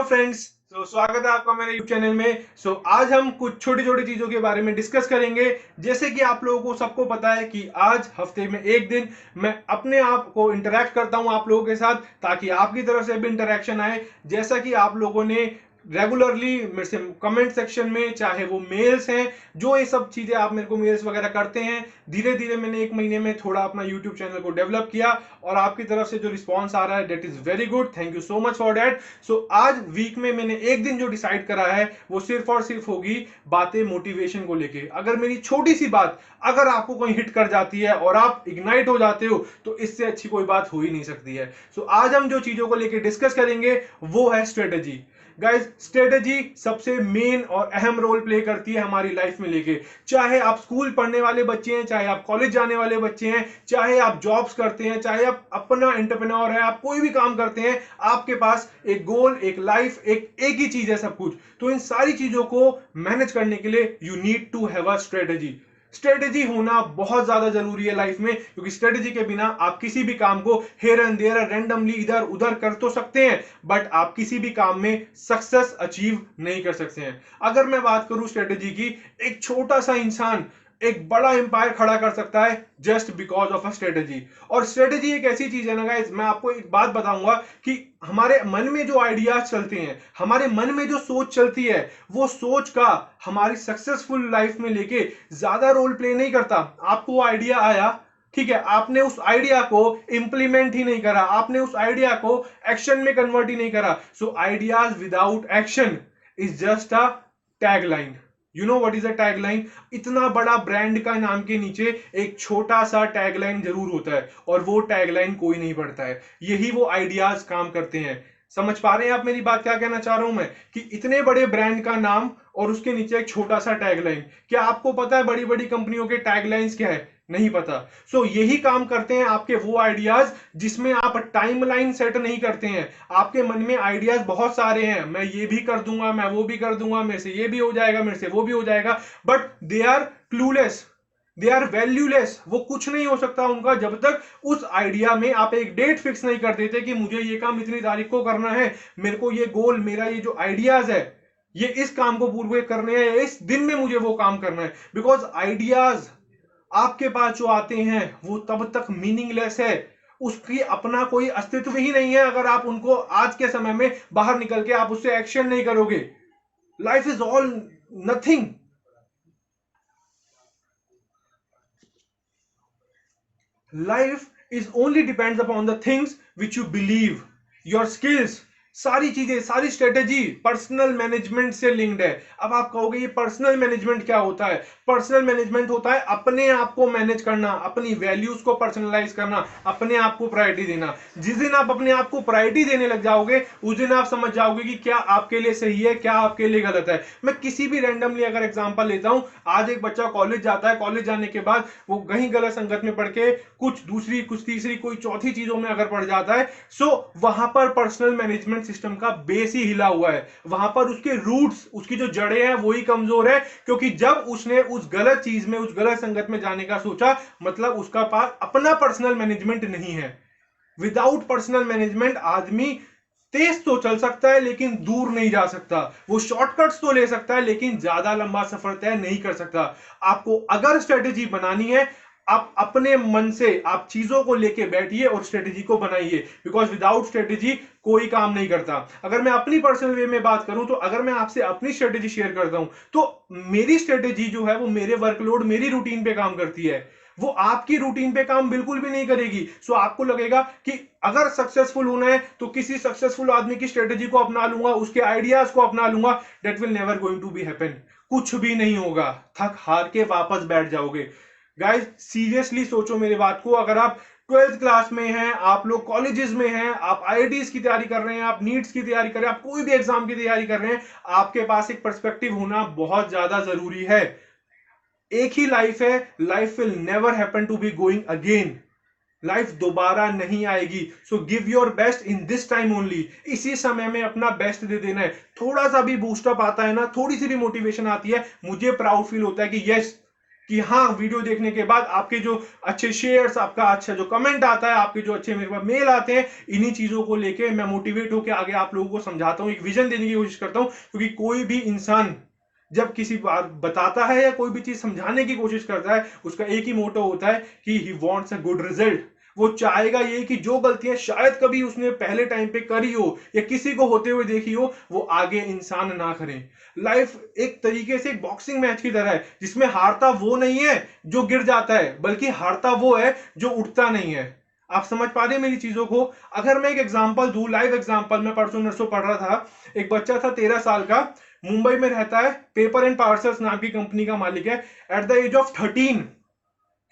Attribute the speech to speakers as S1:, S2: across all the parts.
S1: Friends, स्वागत है आपका मेरे YouTube चैनल में। आज हम कुछ छोटी छोटी चीजों के बारे में डिस्कस करेंगे। जैसे कि आप लोगों को सबको पता है कि आज हफ्ते में एक दिन मैं अपने आप को इंटरेक्ट करता हूं आप लोगों के साथ, ताकि आपकी तरफ से भी इंटरेक्शन आए। जैसा कि आप लोगों ने रेगुलरली मेरे से कमेंट सेक्शन में, चाहे वो मेल्स हैं, जो ये सब चीजें आप मेरे को मेल्स वगैरह करते हैं, धीरे धीरे मैंने एक महीने में थोड़ा अपना यूट्यूब चैनल को डेवलप किया और आपकी तरफ से जो रिस्पॉन्स आ रहा है that is very good. Thank you so much for that. आज वीक में मैंने एक दिन जो डिसाइड करा है वो सिर्फ और सिर्फ होगी बातें मोटिवेशन को लेके। अगर मेरी छोटी सी बात अगर आपको कहीं हिट कर जाती है और आप इग्नाइट हो जाते हो तो इससे अच्छी कोई बात हो ही नहीं सकती है। आज हम जो चीजों को लेके डिस्कस करेंगे वो है स्ट्रेटेजी। गाइस, स्ट्रेटेजी सबसे मेन और अहम रोल प्ले करती है हमारी लाइफ में लेके। चाहे आप स्कूल पढ़ने वाले बच्चे हैं, चाहे आप कॉलेज जाने वाले बच्चे हैं, चाहे आप जॉब्स करते हैं, चाहे आप अपना एंटरप्रेन्योर है, आप कोई भी काम करते हैं, आपके पास एक गोल, एक लाइफ, एक ही चीज है सब कुछ। तो इन सारी चीजों को मैनेज करने के लिए you need to have a strategy. Strategy होना बहुत ज्यादा जरूरी है लाइफ में, क्योंकि स्ट्रेटेजी के बिना आप किसी भी काम को हेयर एंड देयर रैंडमली इधर उधर कर तो सकते हैं, बट आप किसी भी काम में सक्सेस अचीव नहीं कर सकते हैं। अगर मैं बात करूं स्ट्रेटेजी की, एक छोटा सा इंसान एक बड़ा एम्पायर खड़ा कर सकता है just because of a strategy. और स्ट्रेटेजी एक ऐसी चीज है ना गाइस, मैं आपको एक बात बताऊंगा कि हमारे मन में जो आइडियाज चलते हैं, हमारे मन में जो सोच चलती है, वो सोच का हमारी सक्सेसफुल लाइफ में लेके ज्यादा रोल प्ले नहीं करता। आपको आइडिया आया, ठीक है, आपने उस आइडिया को इंप्लीमेंट ही नहीं करा, आपने उस आइडिया को एक्शन में कन्वर्ट ही नहीं करा। So ideas without action is just a tagline. You know what is a tagline? इतना बड़ा ब्रांड का नाम के नीचे एक छोटा सा टैगलाइन जरूर होता है, और वो टैगलाइन कोई नहीं पढ़ता है। यही वो आइडियाज काम करते हैं। समझ पा रहे हैं आप मेरी बात? क्या कहना चाह रहा हूं मैं कि इतने बड़े ब्रांड का नाम और उसके नीचे एक छोटा सा टैगलाइन। क्या आपको पता है बड़ी बड़ी कंपनियों के टैगलाइंस क्या है? नहीं पता। यही काम करते हैं आपके वो आइडियाज जिसमें आप टाइमलाइन सेट नहीं करते हैं। आपके मन में आइडियाज बहुत सारे हैं, मैं ये भी कर दूंगा, मैं वो भी कर दूंगा, मेरे से ये भी हो जाएगा, मेरे से वो भी हो जाएगा, but they are clueless, they are valueless. वो कुछ नहीं हो सकता उनका जब तक उस आइडिया में आप एक डेट फिक्स नहीं कर देते कि मुझे ये काम इतनी तारीख को करना है, मेरे को ये गोल, मेरा ये जो आइडियाज है, ये इस काम को पूरे करने हैं, इस दिन में मुझे वो काम करना है। बिकॉज आइडियाज आपके पास जो आते हैं वो तब तक मीनिंगलेस है, उसकी अपना कोई अस्तित्व ही नहीं है अगर आप उनको आज के समय में बाहर निकल के आप उससे एक्शन नहीं करोगे। Life is all nothing. Life is only depends upon the things which you believe. Your skills, सारी चीजें, सारी स्ट्रेटेजी पर्सनल मैनेजमेंट से लिंक्ड है। अब आप कहोगे ये पर्सनल मैनेजमेंट क्या होता है? पर्सनल मैनेजमेंट होता है अपने आप को मैनेज करना, अपनी वैल्यूज को पर्सनलाइज करना, अपने आप को प्रायोरिटी देना। जिस दिन आप अपने आप को प्रायोरिटी देने लग जाओगे, उस दिन आप समझ जाओगे कि क्या आपके लिए सही है, क्या आपके लिए गलत है। मैं किसी भी रैंडमली अगर एग्जांपल लेता हूं, आज एक बच्चा कॉलेज जाता है, कॉलेज जाने के बाद वो कहीं गलत संगत में पढ़ के कुछ दूसरी, कुछ तीसरी, कोई चौथी चीजों में अगर पढ़ जाता है, वहां पर पर्सनल मैनेजमेंट सिस्टम का बेस ही हिला हुआ है। वहां पर उसके रूट्स, उसकी जो जड़ें हैं वही कमजोर है, क्योंकि जब उसने उस गलत चीज में, उस गलत संगत में जाने का सोचा, मतलब उसका पास अपना पर्सनल मैनेजमेंट नहीं है। विदाउट पर्सनल मैनेजमेंट आदमी तेज तो चल सकता है लेकिन दूर नहीं जा सकता। वो शॉर्टकट्स तो ले सकता है लेकिन ज्यादा लंबा सफर तय नहीं कर सकता। आपको अगर स्ट्रेटेजी बनानी है, आप अपने मन से आप चीजों को लेके बैठिए और स्ट्रेटेजी को बनाइए, बिकॉज विदाउट स्ट्रेटेजी कोई काम नहीं करता। अगर मैं अपनी पर्सनल वे में बात करूं, तो अगर मैं आपसे अपनी स्ट्रेटेजी शेयर करता हूं, तो मेरी स्ट्रेटेजी जो है वो मेरे वर्कलोड, मेरी रूटीन पे काम करती है। वो आपकी रूटीन पे काम बिल्कुल भी नहीं करेगी। आपको लगेगा कि अगर सक्सेसफुल होना है तो किसी सक्सेसफुल आदमी की स्ट्रेटेजी को अपना लूंगा, उसके आइडियाज को अपना लूंगा, that will never going to be happen. कुछ भी नहीं होगा, थक हार के वापस बैठ जाओगे। गाइस, सीरियसली सोचो मेरी बात को। अगर आप 12th क्लास में हैं, आप लोग कॉलेजेस में हैं, आप आईआईटीज की तैयारी कर रहे हैं, आप नीट्स की तैयारी कर रहे हैं, आप कोई भी एग्जाम की तैयारी कर रहे हैं, आपके पास एक पर्सपेक्टिव होना बहुत ज्यादा जरूरी है। एक ही लाइफ है, life will never happen to be going again. Life दोबारा नहीं आएगी। Give your best in this time only. इसी समय में अपना बेस्ट दे देना है। थोड़ा सा भी बूस्टअप आता है ना, थोड़ी सी भी मोटिवेशन आती है, मुझे प्राउड फील होता है कि यस, कि हाँ, वीडियो देखने के बाद आपके जो अच्छे शेयर्स, आपका अच्छा जो कमेंट आता है, आपके जो अच्छे मेरे पास मेल आते हैं, इन्हीं चीजों को लेके मैं मोटिवेट होकर आगे आप लोगों को समझाता हूँ, एक विजन देने की कोशिश करता हूँ। क्योंकि कोई भी इंसान जब किसी बात बताता है या कोई भी चीज समझाने की कोशिश करता है, उसका एक ही मोटो होता है कि he wants a good result. वो चाहेगा ये कि जो गलतियां शायद कभी उसने पहले टाइम पे करी हो या किसी को होते हुए देखी हो, वो आगे इंसान ना करें। लाइफ एक तरीके से एक बॉक्सिंग मैच की तरह है, जिसमें हारता वो नहीं है जो गिर जाता है, बल्कि हारता वो है जो उठता नहीं है। आप समझ पा रहे हैं मेरी चीजों को? अगर मैं एक एग्जांपल दूं, लाइव एग्जांपल, मैं परसों नरसों पढ़ रहा था, एक बच्चा था 13 साल का, मुंबई में रहता है, पेपर एंड पार्सल्स नाम की कंपनी का मालिक है। At the age of 13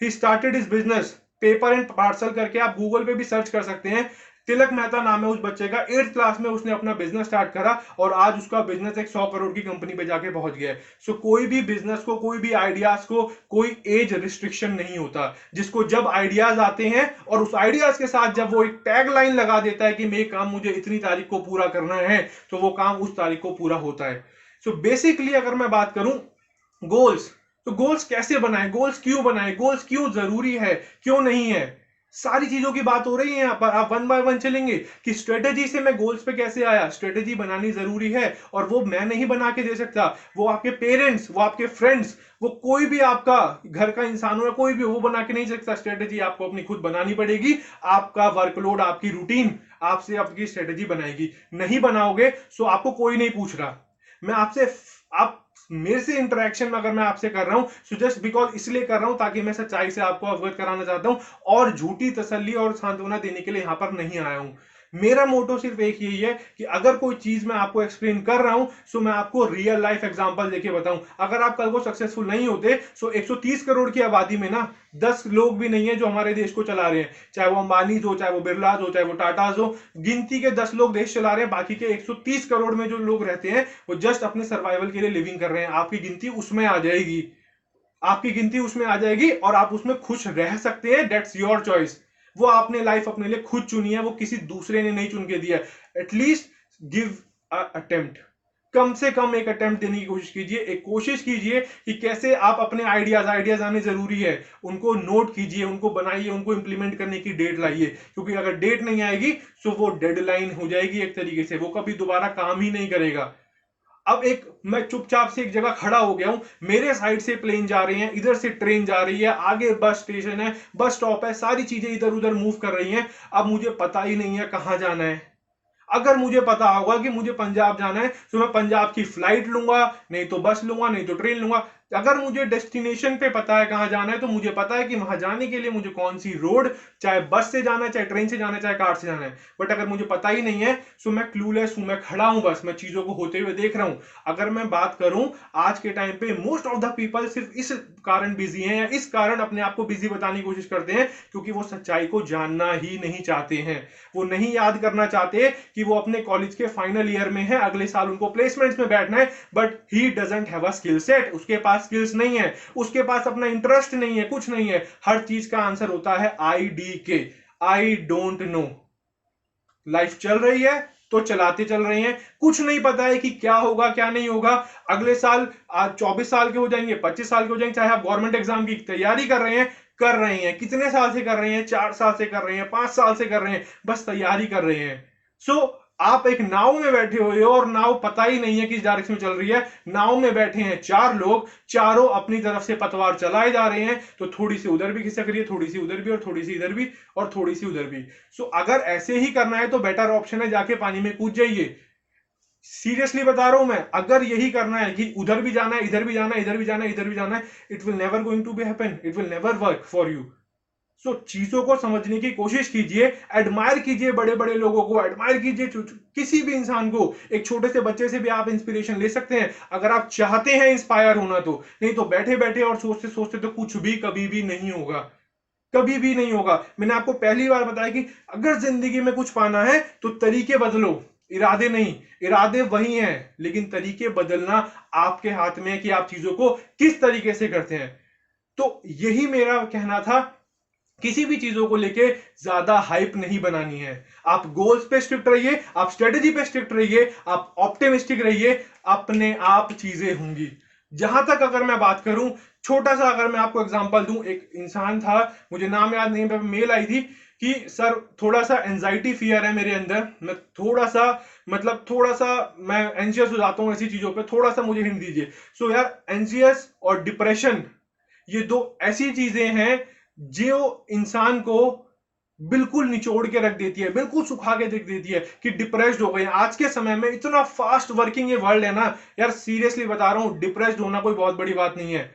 S1: he started his business, paper and parcel करके आप गूगल पे भी सर्च कर सकते हैं। तिलक मेहता नाम है उस बच्चे का। 8th क्लास में उसने अपना बिजनेस स्टार्ट करा और आज उसका बिजनेस एक 100 करोड़ की कंपनी पे जाके पहुंच गया है। सो कोई भी बिजनेस को, कोई भी आइडियाज को कोई एज रिस्ट्रिक्शन नहीं होता। जिसको जब आइडियाज आते हैं और उस आइडियाज के साथ जब वो एक टैग लाइन लगा देता है कि मेरे काम मुझे इतनी तारीख को पूरा करना है, तो वो काम उस तारीख को पूरा होता है। सो बेसिकली अगर मैं बात करूं गोल्स, तो गोल्स कैसे बनाएं, गोल्स क्यों बनाएं, गोल्स क्यों जरूरी है, क्यों नहीं है, सारी चीजों की बात हो रही है यहां पर। आप वन बाय वन चलेंगे कि स्ट्रेटेजी से मैं गोल्स पे कैसे आया। स्ट्रेटेजी बनानी जरूरी है और वो मैं नहीं बना के दे सकता, वो आपके पेरेंट्स, वो आपके फ्रेंड्स, वो कोई भी आपका घर का इंसान हो, कोई भी, वो बना के नहीं सकता। स्ट्रेटेजी आपको अपनी खुद बनानी पड़ेगी। आपका वर्कलोड, आपकी रूटीन आपसे आपकी स्ट्रेटेजी बनाएगी। नहीं बनाओगे सो आपको कोई नहीं पूछ रहा। मैं आपसे, आप मेरे से इंटरेक्शन में अगर मैं आपसे कर रहा हूं, सो जस्ट बिकॉज इसलिए कर रहा हूं ताकि मैं सच्चाई से आपको अवगत कराना चाहता हूं और झूठी तसल्ली और सांत्वना देने के लिए यहां पर नहीं आया हूं। मेरा मोटो सिर्फ एक यही है कि अगर कोई चीज मैं आपको एक्सप्लेन कर रहा हूं, सो मैं आपको रियल लाइफ एग्जांपल देके बताऊं। अगर आप कल को सक्सेसफुल नहीं होते, सो 130 करोड़ की आबादी में ना 10 लोग भी नहीं है जो हमारे देश को चला रहे हैं। चाहे वो अंबानी हो, चाहे वो बिरलाज हो, चाहे वो टाटाज हो, गिनती के 10 लोग देश चला रहे हैं। बाकी के 130 करोड़ में जो लोग रहते हैं वो जस्ट अपने सर्वाइवल के लिए लिविंग कर रहे हैं। आपकी गिनती उसमें आ जाएगी, आपकी गिनती उसमें आ जाएगी और आप उसमें खुश रह सकते हैं। That's your choice. वो आपने लाइफ अपने लिए खुद चुनी है, वो किसी दूसरे ने नहीं चुन के दिया। एटलीस्ट गिव अटेम्प्ट, कम से कम एक अटेम्प्ट देने की कोशिश कीजिए। एक कोशिश कीजिए कि कैसे आप अपने आइडियाज आने जरूरी है, उनको नोट कीजिए, उनको बनाइए, उनको इंप्लीमेंट करने की डेट लाइए। क्योंकि अगर डेट नहीं आएगी तो वो डेडलाइन हो जाएगी एक तरीके से, वो कभी दोबारा काम ही नहीं करेगा। अब एक मैं चुपचाप से एक जगह खड़ा हो गया हूं, मेरे साइड से प्लेन जा रही है, इधर से ट्रेन जा रही है, आगे बस स्टेशन है, बस स्टॉप है, सारी चीजें इधर उधर मूव कर रही हैं। अब मुझे पता ही नहीं है कहां जाना है। अगर मुझे पता होगा कि मुझे पंजाब जाना है तो मैं पंजाब की फ्लाइट लूंगा, नहीं तो बस लूंगा, नहीं तो ट्रेन लूंगा। अगर मुझे डेस्टिनेशन पे पता है कहां जाना है, तो मुझे पता है कि वहां जाने के लिए मुझे कौन सी रोड, चाहे बस से जाना है, चाहे ट्रेन से जाना है, चाहे कार से जाना है। बट अगर मुझे पता ही नहीं है तो मैं क्लूलेस हूं, मैं खड़ा हूं, बस मैं चीजों को होते हुए देख रहा हूं। अगर मैं बात करूं आज के टाइम पे मोस्ट ऑफ द पीपल सिर्फ इस कारण बिजी हैं या इस कारण अपने आप को बिजी बताने की कोशिश करते हैं क्योंकि वो सच्चाई को जानना ही नहीं चाहते हैं। वो नहीं याद करना चाहते कि वो अपने कॉलेज के फाइनल ईयर में है, अगले साल उनको प्लेसमेंट्स में बैठना है, but he doesn't have a skill set. उसके पास स्किल्स नहीं है, उसके पास अपना इंटरेस्ट नहीं है, कुछ नहीं है। हर चीज का आंसर होता है IDK, I don't know. Life चल रही है तो चलाते चल रहे हैं, कुछ नहीं पता है कि क्या होगा क्या नहीं होगा। अगले साल आज 24 साल के हो जाएंगे, 25 साल के हो जाएंगे, चाहे आप गवर्नमेंट एग्जाम की तैयारी कर रहे हैं, कितने साल से कर रहे हैं, 4 साल से कर रहे हैं, 5 साल से कर रहे हैं, बस तैयारी कर रहे हैं। सो आप एक नाव में बैठे हुए हो और नाव पता ही नहीं है किस डायरेक्शन में चल रही है। नाव में बैठे हैं 4 लोग, चारों अपनी तरफ से पतवार चलाए जा रहे हैं, तो थोड़ी सी उधर भी खिसक रही है, थोड़ी सी उधर भी, और थोड़ी सी इधर भी, और थोड़ी सी उधर भी। सो अगर ऐसे ही करना है तो बेटर ऑप्शन है जाके पानी में कूद जाइए। सीरियसली बता रहा हूं मैं, अगर यही करना है कि उधर भी जाना है, इधर भी जाना है, इधर भी जाना है, इधर भी जाना है, it will never going to be happen, it will never work for you. So चीजों को समझने की कोशिश कीजिए, एडमायर कीजिए बड़े बड़े लोगों को, एडमायर कीजिए किसी भी इंसान को। एक छोटे से बच्चे से भी आप इंस्पिरेशन ले सकते हैं अगर आप चाहते हैं इंस्पायर होना तो। नहीं तो बैठे बैठे और सोचते सोचते तो कुछ भी कभी भी नहीं होगा, कभी भी नहीं होगा। मैंने आपको पहली बार बताया कि अगर जिंदगी में कुछ पाना है तो तरीके बदलो, इरादे नहीं। इरादे वही हैं लेकिन तरीके बदलना आपके हाथ में है कि आप चीजों को किस तरीके से करते हैं। तो यही मेरा कहना था, किसी भी चीजों को लेके ज्यादा हाइप नहीं बनानी है। आप गोल्स पे स्ट्रिक्ट रहिए, आप स्ट्रेटेजी पे स्ट्रिक्ट रहिए, आप ऑप्टिमिस्टिक रहिए, अपने आप चीजें होंगी। जहां तक अगर मैं बात करूं छोटा सा अगर मैं आपको एग्जांपल दूं, एक इंसान था, मुझे नाम याद नहीं, मेल आई थी कि सर थोड़ा सा एंजाइटी फियर है मेरे अंदर, मैं थोड़ा सा थोड़ा सा मैं एंशियस हो जाता हूँ ऐसी चीजों पे, थोड़ा सा मुझे हिंट दीजिए। सो यार, एंशियस और डिप्रेशन ये दो ऐसी चीजें हैं जो इंसान को बिल्कुल निचोड़ के रख देती है, बिल्कुल सुखा के देख देती है कि डिप्रेस्ड हो गए। आज के समय में इतना फास्ट वर्किंग ये वर्ल्ड है ना यार, सीरियसली बता रहा हूं, डिप्रेस्ड होना कोई बहुत बड़ी बात नहीं है।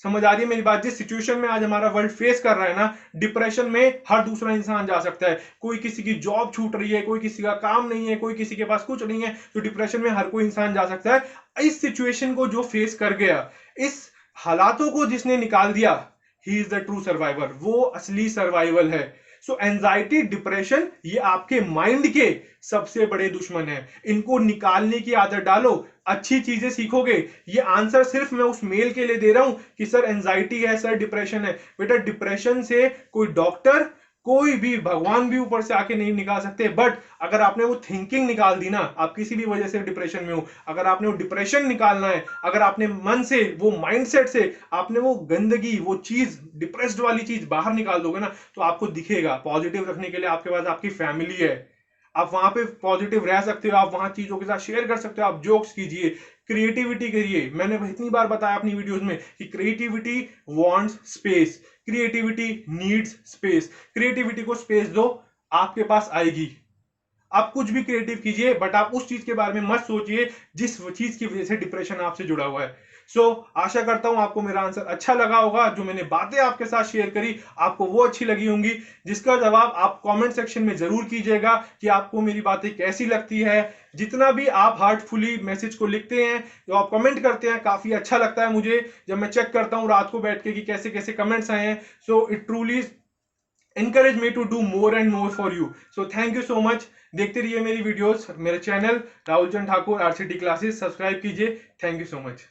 S1: समझ आ रही है मेरी बात? जिस सिचुएशन में आज हमारा वर्ल्ड फेस कर रहा है ना, डिप्रेशन में हर दूसरा इंसान जा सकता है। कोई किसी की जॉब छूट रही है, कोई किसी का काम नहीं है, कोई किसी के पास कुछ नहीं है, तो डिप्रेशन में हर कोई इंसान जा सकता है। इस सिचुएशन को जो फेस कर गया, इस हालातों को जिसने निकाल दिया, he is the true survivor, वो असली सर्वाइवल है। सो एंजाइटी, डिप्रेशन ये आपके माइंड के सबसे बड़े दुश्मन है। इनको निकालने की आदत डालो, अच्छी चीजें सीखोगे। ये आंसर सिर्फ मैं उस मेल के लिए दे रहा हूं कि सर एंजाइटी है, सर डिप्रेशन है। बेटा, डिप्रेशन से कोई डॉक्टर, कोई भी भगवान भी ऊपर से आके नहीं निकाल सकते। बट अगर आपने वो थिंकिंग निकाल दी ना, आप किसी भी वजह से डिप्रेशन में हो, अगर आपने वो डिप्रेशन निकालना है, अगर आपने मन से, वो माइंडसेट से आपने वो गंदगी, वो चीज, डिप्रेस्ड वाली चीज बाहर निकाल दोगे ना, तो आपको दिखेगा। पॉजिटिव रखने के लिए आपके पास आपकी फैमिली है, आप वहां पे पॉजिटिव रह सकते हो, आप वहां चीजों के साथ शेयर कर सकते हो, आप जोक्स कीजिए, क्रिएटिविटी करिए। मैंने इतनी बार बताया अपनी वीडियोस में कि creativity wants space, creativity needs space. Creativity को स्पेस दो, आपके पास आएगी। आप कुछ भी क्रिएटिव कीजिए, बट आप उस चीज के बारे में मत सोचिए जिस चीज की वजह से डिप्रेशन आपसे जुड़ा हुआ है। आशा करता हूं आपको मेरा आंसर अच्छा लगा होगा। जो मैंने बातें आपके साथ शेयर करी, आपको वो अच्छी लगी होंगी, जिसका जवाब आप कमेंट सेक्शन में जरूर कीजिएगा कि आपको मेरी बातें कैसी लगती है। जितना भी आप हार्टफुली मैसेज को लिखते हैं, जो आप कमेंट करते हैं, काफी अच्छा लगता है मुझे जब मैं चेक करता हूं रात को बैठ के कि कैसे कैसे कमेंट्स आए हैं। It truly encourage me to do more and more for you. So thank you so much. देखते रहिए मेरी वीडियोस, मेरे channel Rahul Chand Thakur RCT classes, subscribe कीजिए। Thank you so much.